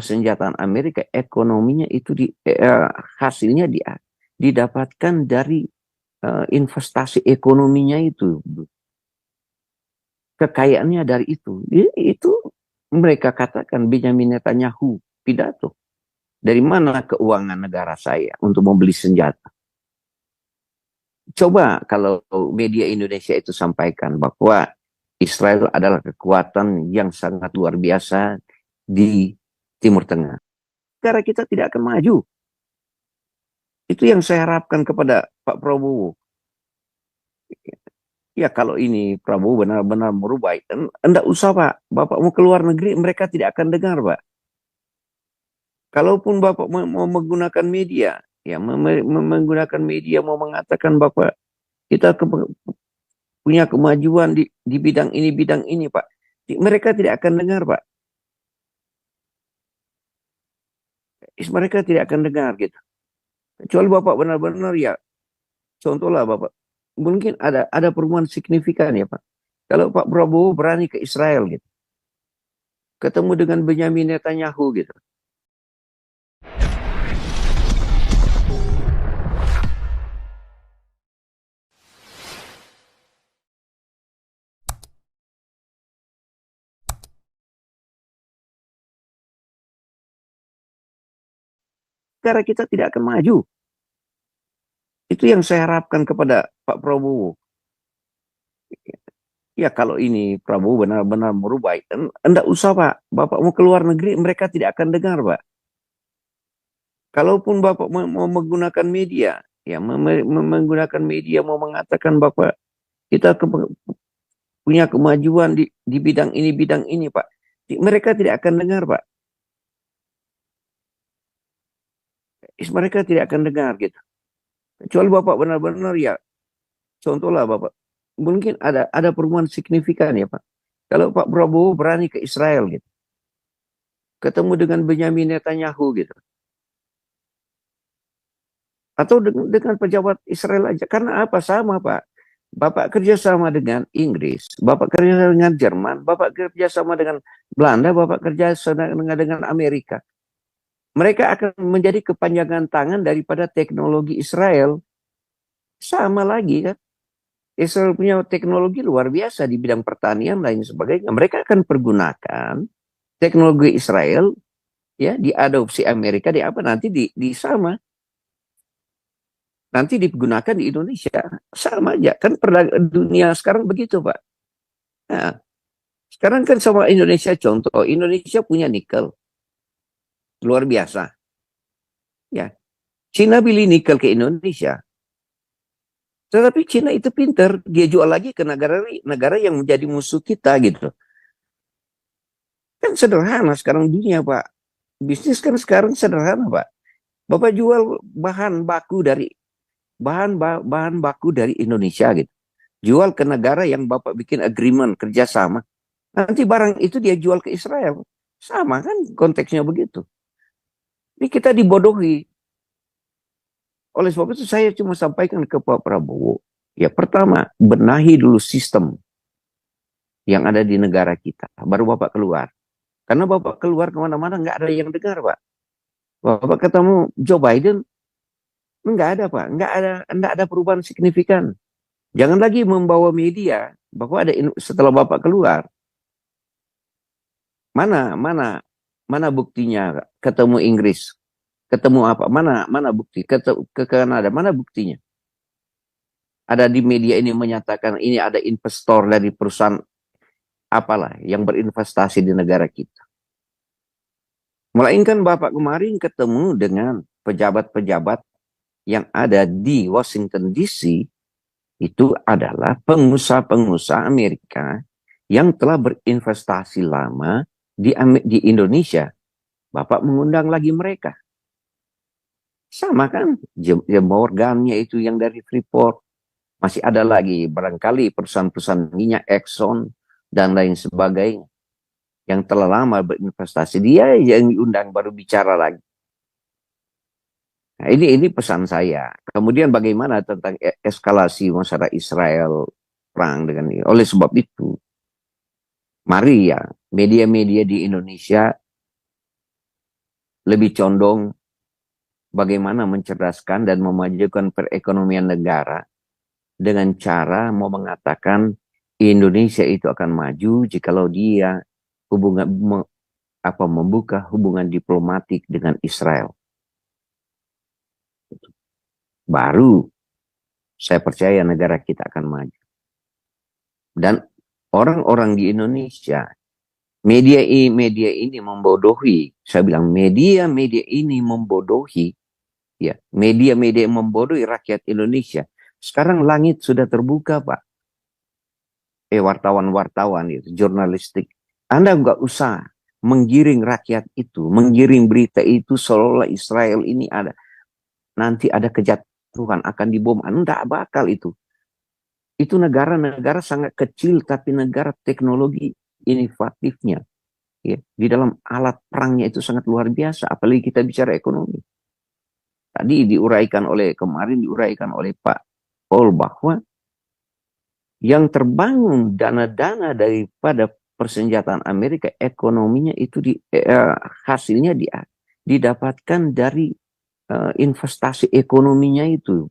persenjataan Amerika, ekonominya itu hasilnya didapatkan dari investasi ekonominya itu. Kekayaannya dari itu. Itu mereka katakan Benjamin Netanyahu pidato. Dari mana keuangan negara saya untuk membeli senjata? Coba kalau media Indonesia itu sampaikan bahwa Israel adalah kekuatan yang sangat luar biasa di Timur Tengah. Negara kita tidak akan maju. Itu yang saya harapkan kepada Pak Prabowo. Ya kalau ini Prabowo benar-benar merubah, enggak usah Pak. Bapak mau keluar negeri, mereka tidak akan dengar Pak. Kalaupun Bapak mau menggunakan media, ya menggunakan media mau mengatakan Bapak kita punya kemajuan di bidang ini Pak. Mereka tidak akan dengar Pak. Mereka tidak akan dengar gitu. Kecuali Bapak benar-benar ya, contohlah Bapak, mungkin ada perubahan signifikan ya Pak. Kalau Pak Prabowo berani ke Israel gitu, ketemu dengan Benjamin Netanyahu gitu. Negara kita tidak akan maju. Itu yang saya harapkan kepada Pak Prabowo. Ya kalau ini Prabowo benar-benar merubah, enggak usah Pak. Bapak mau keluar negeri, mereka tidak akan dengar Pak. Kalaupun Bapak mau menggunakan media, ya menggunakan media mau mengatakan Bapak kita punya kemajuan di bidang ini Pak. Mereka tidak akan dengar Pak. Mereka tidak akan dengar gitu. Kecuali Bapak benar-benar ya, contohlah Bapak, mungkin ada perubahan signifikan ya Pak. Kalau Pak Prabowo berani ke Israel gitu, ketemu dengan Benjamin Netanyahu gitu, atau dengan pejabat Israel aja. Karena apa? Sama Pak. Bapak kerjasama dengan Inggris, Bapak kerjasama dengan Jerman, Bapak kerjasama dengan Belanda, Bapak kerjasama dengan Amerika. Mereka akan menjadi kepanjangan tangan daripada teknologi Israel. Sama lagi kan. Israel punya teknologi luar biasa di bidang pertanian lain sebagainya. Mereka akan pergunakan teknologi Israel ya diadopsi Amerika di apa nanti di sama. Nanti digunakan di Indonesia. Sama aja. Kan dunia sekarang begitu, Pak. Nah, sekarang kan sama Indonesia contoh. Indonesia punya nikel. Luar biasa. Ya. Cina beli nikel ke Indonesia. Tetapi Cina itu pinter. Dia jual lagi ke negara yang menjadi musuh kita gitu. Kan sederhana sekarang dunia, Pak. Bisnis kan sekarang sederhana, Pak. Bapak jual bahan baku dari Indonesia gitu. Jual ke negara yang Bapak bikin agreement kerjasama. Nanti barang itu dia jual ke Israel. Sama kan konteksnya begitu. Ini kita dibodohi. Oleh sebab itu saya cuma sampaikan ke Pak Prabowo. Ya pertama, benahi dulu sistem yang ada di negara kita. Baru Bapak keluar. Karena Bapak keluar kemana-mana nggak ada yang dengar Pak. Bapak ketemu Joe Biden, nggak ada Pak. Nggak ada perubahan signifikan. Jangan lagi membawa media bahwa ada setelah Bapak keluar. Mana buktinya ketemu Inggris? Ketemu apa? Mana bukti? Ke Kanada, mana buktinya? Ada di media ini menyatakan ini ada investor dari perusahaan apalah yang berinvestasi di negara kita. Melainkan Bapak kemarin ketemu dengan pejabat-pejabat yang ada di Washington DC, itu adalah pengusaha-pengusaha Amerika yang telah berinvestasi lama di Indonesia. Bapak mengundang lagi mereka. Sama kan, Morgannya itu yang dari Freeport. Masih ada lagi barangkali perusahaan-perusahaan minyak Exxon dan lain sebagainya. Yang telah lama berinvestasi. Dia yang diundang baru bicara lagi. Nah, ini pesan saya. Kemudian bagaimana tentang eskalasi masalah Israel perang dengan ini. Oleh sebab itu, mari ya media-media di Indonesia lebih condong bagaimana mencerdaskan dan memajukan perekonomian negara dengan cara mau mengatakan Indonesia itu akan maju jikalau dia hubungan membuka hubungan diplomatik dengan Israel. Baru saya percaya negara kita akan maju. Dan orang-orang di Indonesia, media ini membodohi. Saya bilang media ini membodohi. Ya, media membodohi rakyat Indonesia. Sekarang langit sudah terbuka, Pak. Wartawan-wartawan itu, jurnalistik. Anda nggak usah menggiring rakyat itu, menggiring berita itu seolah-olah Israel ini ada. Nanti ada kejatuhan, akan dibom. Enggak bakal itu. Itu negara-negara sangat kecil, tapi negara teknologi inovatifnya. Ya, di dalam alat perangnya itu sangat luar biasa, apalagi kita bicara ekonomi. Tadi kemarin diuraikan oleh Pak Paul bahwa yang terbangun dana-dana daripada persenjataan Amerika, ekonominya itu hasilnya didapatkan dari investasi ekonominya itu.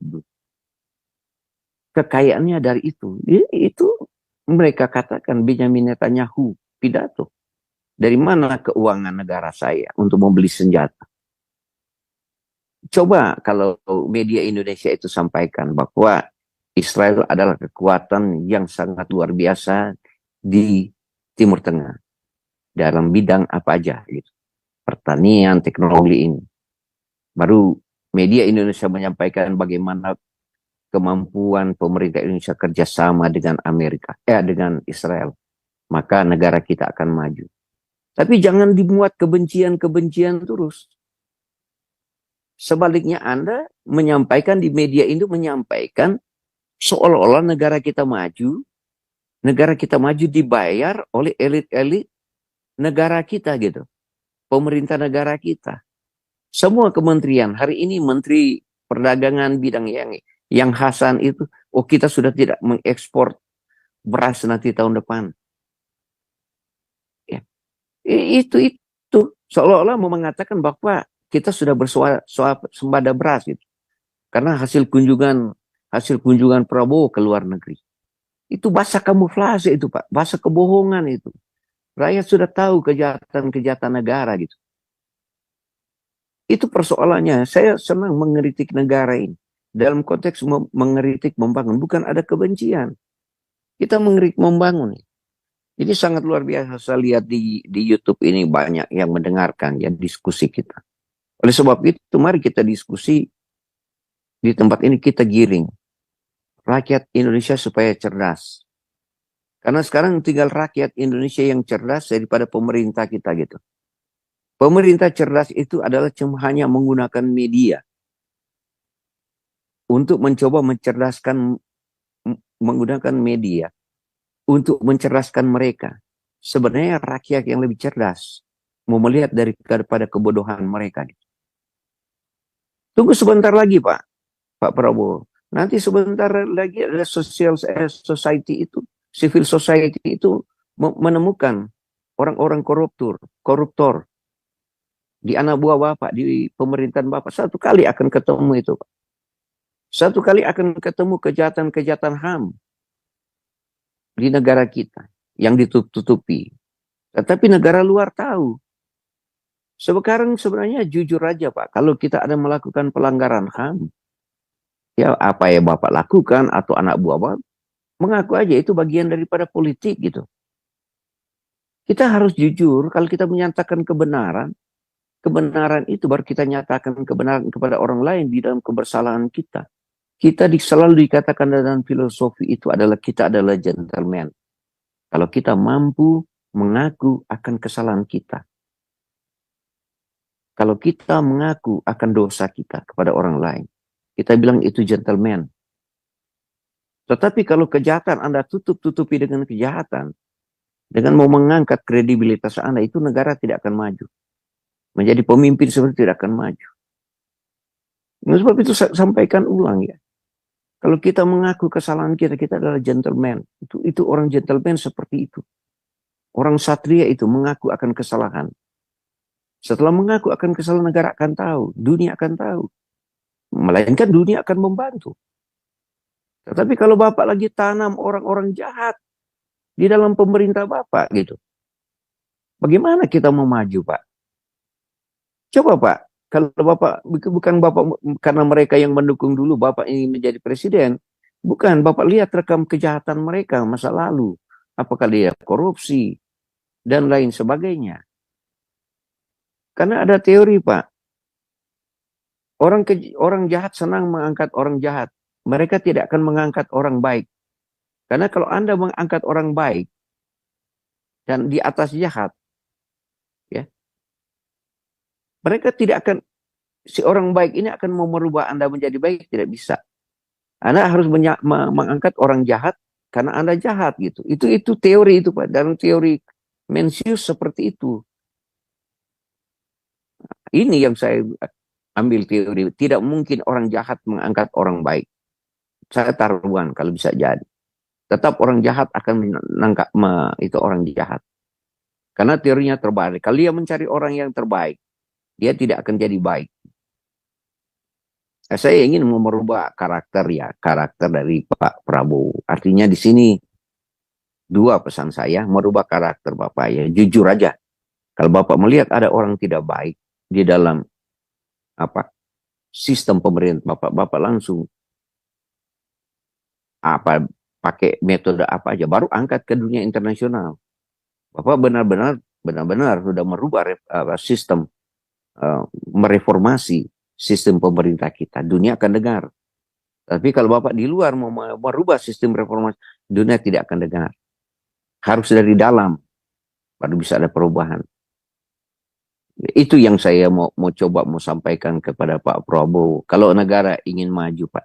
Kekayaannya dari itu. Itu mereka katakan Benjamin Netanyahu pidato. Dari mana keuangan negara saya untuk membeli senjata? Coba kalau media Indonesia itu sampaikan bahwa Israel adalah kekuatan yang sangat luar biasa di Timur Tengah. Dalam bidang apa aja gitu. Pertanian, teknologi ini. Baru media Indonesia menyampaikan bagaimana kemampuan pemerintah Indonesia kerjasama dengan dengan Israel. Maka negara kita akan maju. Tapi jangan dimuat kebencian-kebencian terus. Sebaliknya Anda menyampaikan di media itu menyampaikan seolah-olah negara kita maju dibayar oleh elit-elit negara kita gitu. Pemerintah negara kita. Semua kementerian, hari ini Menteri Perdagangan bidang yang Hasan itu, kita sudah tidak mengekspor beras nanti tahun depan. Ya. Itu seolah-olah mau mengatakan bahwa kita sudah bersuasembada beras gitu. Karena hasil kunjungan Prabowo ke luar negeri. Itu bahasa kamuflase itu, Pak. Bahasa kebohongan itu. Rakyat sudah tahu kejahatan negara gitu. Itu persoalannya. Saya senang mengkritik negara ini. Dalam konteks mengkritik membangun. Bukan ada kebencian. Kita mengkritik membangun. Ini sangat luar biasa. Saya lihat di YouTube ini banyak yang mendengarkan ya diskusi kita. Oleh sebab itu, mari kita diskusi di tempat ini, kita giring rakyat Indonesia supaya cerdas. Karena sekarang tinggal rakyat Indonesia yang cerdas daripada pemerintah kita gitu. Pemerintah cerdas itu adalah cuma hanya menggunakan media untuk mencoba menggunakan media untuk mencerdaskan mereka. Sebenarnya rakyat yang lebih cerdas mau melihat daripada kebodohan mereka. Tunggu sebentar lagi, Pak Prabowo. Nanti sebentar lagi ada society itu, civil society itu menemukan orang-orang koruptor di anak buah Bapak, di pemerintahan Bapak. Satu kali akan ketemu itu, Pak. Satu kali akan ketemu kejahatan-kejahatan HAM di negara kita yang ditutupi. Tetapi negara luar tahu. Sekarang sebenarnya jujur aja, Pak, kalau kita ada melakukan pelanggaran HAM, ya apa yang Bapak lakukan atau anak buah Bapak, mengaku aja itu bagian daripada politik gitu. Kita harus jujur. Kalau kita menyatakan kebenaran itu baru kita nyatakan kebenaran kepada orang lain di dalam kebersalahan kita. Kita selalu dikatakan dalam filosofi itu kita adalah gentleman. Kalau kita mampu mengaku akan kesalahan kita. Kalau kita mengaku akan dosa kita kepada orang lain, kita bilang itu gentleman. Tetapi kalau kejahatan Anda tutupi dengan kejahatan, dengan mau mengangkat kredibilitas Anda, itu negara tidak akan maju. Menjadi pemimpin seperti tidak akan maju. Nah, sebab itu saya sampaikan ulang ya. Kalau kita mengaku kesalahan kita adalah gentleman. Itu orang gentleman seperti itu. Orang satria itu mengaku akan kesalahan. Setelah mengaku akan kesalahan, negara akan tahu, dunia akan tahu. Melainkan dunia akan membantu. Tetapi kalau Bapak lagi tanam orang-orang jahat di dalam pemerintah Bapak gitu, bagaimana kita mau maju, Pak? Coba Pak, kalau Bapak, bukan Bapak karena mereka yang mendukung dulu Bapak ingin menjadi presiden, bukan, Bapak lihat rekam kejahatan mereka masa lalu. Apakah dia korupsi dan lain sebagainya. Karena ada teori, Pak. Orang jahat senang mengangkat orang jahat. Mereka tidak akan mengangkat orang baik. Karena kalau Anda mengangkat orang baik dan di atas jahat, ya, mereka tidak akan, si orang baik ini akan mau merubah Anda menjadi baik, tidak bisa. Anda harus mengangkat orang jahat karena Anda jahat gitu. Itu teori itu Pak. Dalam teori Mencius seperti itu. Ini yang saya ambil teori. Tidak mungkin orang jahat mengangkat orang baik. Saya taruhan kalau bisa jadi. Tetap orang jahat akan menangkap itu orang jahat. Karena teorinya terbalik. Kalau dia mencari orang yang terbaik, dia tidak akan jadi baik. Saya ingin merubah karakter dari Pak Prabowo. Artinya di sini dua pesan saya, merubah karakter Bapak ya. Jujur aja. Kalau Bapak melihat ada orang tidak baik di dalam sistem pemerintah Bapak langsung pakai metode apa aja, baru angkat ke dunia internasional. Bapak benar-benar sudah merubah sistem, mereformasi sistem pemerintah kita. Dunia akan dengar. Tapi kalau Bapak di luar mau merubah sistem reformasi, dunia tidak akan dengar. Harus dari dalam, baru bisa ada perubahan. Itu yang saya mau coba sampaikan kepada Pak Prabowo. Kalau negara ingin maju, Pak.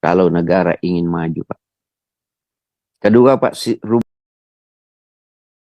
Kalau negara ingin maju, Pak. Kedua, Pak,